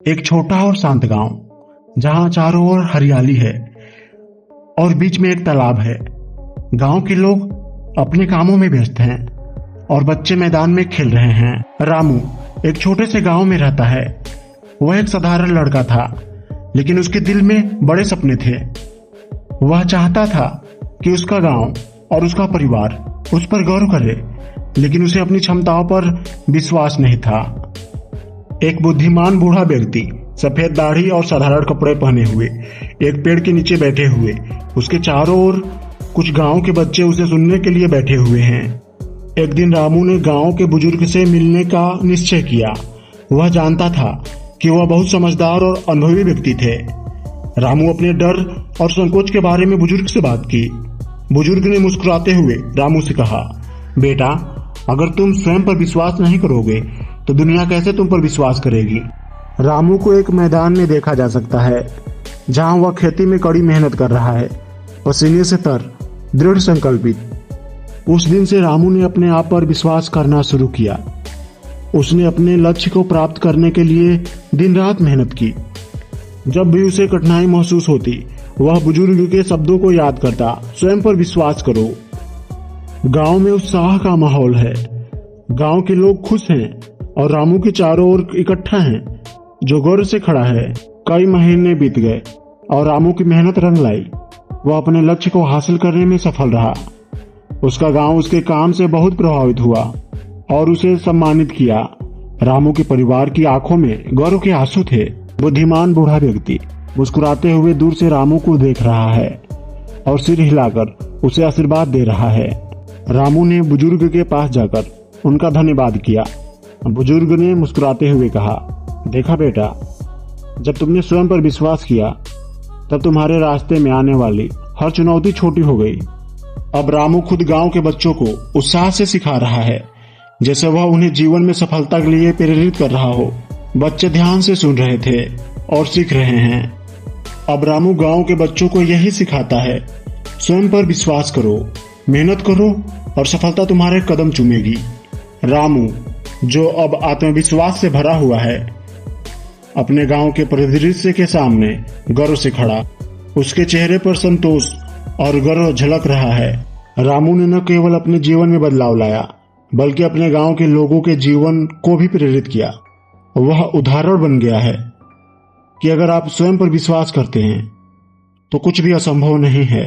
एक छोटा और शांत गांव जहां चारों ओर हरियाली है और बीच में एक तालाब है। गांव के लोग अपने कामों में व्यस्त हैं और बच्चे मैदान में खेल रहे हैं। रामू एक छोटे से गांव में रहता है। वह एक साधारण लड़का था, लेकिन उसके दिल में बड़े सपने थे। वह चाहता था कि उसका गांव और उसका परिवार उस पर गौर करे, लेकिन उसे अपनी क्षमताओं पर विश्वास नहीं था। एक बुद्धिमान बूढ़ा व्यक्ति सफेद दाढ़ी और साधारण कपड़े पहने हुए एक पेड़ के नीचे बैठे हुए, उसके चारों ओर कुछ गांव के बच्चे उसे सुनने के लिए बैठे हुए हैं। एक दिन रामू ने गांव के बुजुर्ग से मिलने का निश्चय किया। वह जानता था कि वह बहुत समझदार और अनुभवी व्यक्ति थे। रामू अपने डर और संकोच के बारे में बुजुर्ग से बात की। बुजुर्ग ने मुस्कुराते हुए रामू से कहा, बेटा, अगर तुम स्वयं पर विश्वास नहीं करोगे तो दुनिया कैसे तुम पर विश्वास करेगी। रामू को एक मैदान में देखा जा सकता है जहां वह खेती में कड़ी मेहनत कर रहा है, पसीने से तर, दृढ़ संकल्पित। उस दिन से रामू ने अपने आप पर विश्वास करना शुरू किया। उसने अपने लक्ष्य को प्राप्त करने के लिए दिन रात मेहनत की। जब भी उसे कठिनाई महसूस होती, वह बुजुर्ग के शब्दों को याद करता, स्वयं पर विश्वास करो। गांव में उत्साह का माहौल है। गांव के लोग खुश हैं और रामू के चारों ओर इकट्ठा हैं, जो गौर से खड़ा है। कई महीने बीत गए और रामू की मेहनत रंग लाई। वह अपने लक्ष्य को हासिल करने में सफल रहा। उसका गांव उसके काम से बहुत प्रभावित हुआ और उसे सम्मानित किया। रामू के परिवार की आंखों में गौरव के आंसू थे। बुद्धिमान बूढ़ा व्यक्ति मुस्कुराते हुए दूर से रामू को देख रहा है और सिर हिलाकर उसे आशीर्वाद दे रहा है। रामू ने बुजुर्ग के पास जाकर उनका धन्यवाद किया। बुजुर्ग ने मुस्कुराते हुए कहा, देखा बेटा, जब तुमने स्वयं पर विश्वास किया तब तुम्हारे रास्ते में आने वाली हर चुनौती छोटी हो गई। अब रामू खुद गांव के बच्चों को उत्साह से सिखा रहा है, जैसे वह उन्हें जीवन में सफलता के लिए प्रेरित कर रहा हो। बच्चे ध्यान से सुन रहे थे और सीख रहे हैं। अब रामू गांव के बच्चों को यही सिखाता है, स्वयं पर विश्वास करो, मेहनत करो और सफलता तुम्हारे कदम चूमेगी। रामू, जो अब आत्मविश्वास से भरा हुआ है, अपने गांव के परिदृश्य के सामने गर्व से खड़ा। उसके चेहरे पर संतोष और गर्व झलक रहा है। रामू ने न केवल अपने जीवन में बदलाव लाया, बल्कि अपने गांव के लोगों के जीवन को भी प्रेरित किया। वह उदाहरण बन गया है कि अगर आप स्वयं पर विश्वास करते हैं तो कुछ भी असंभव नहीं है।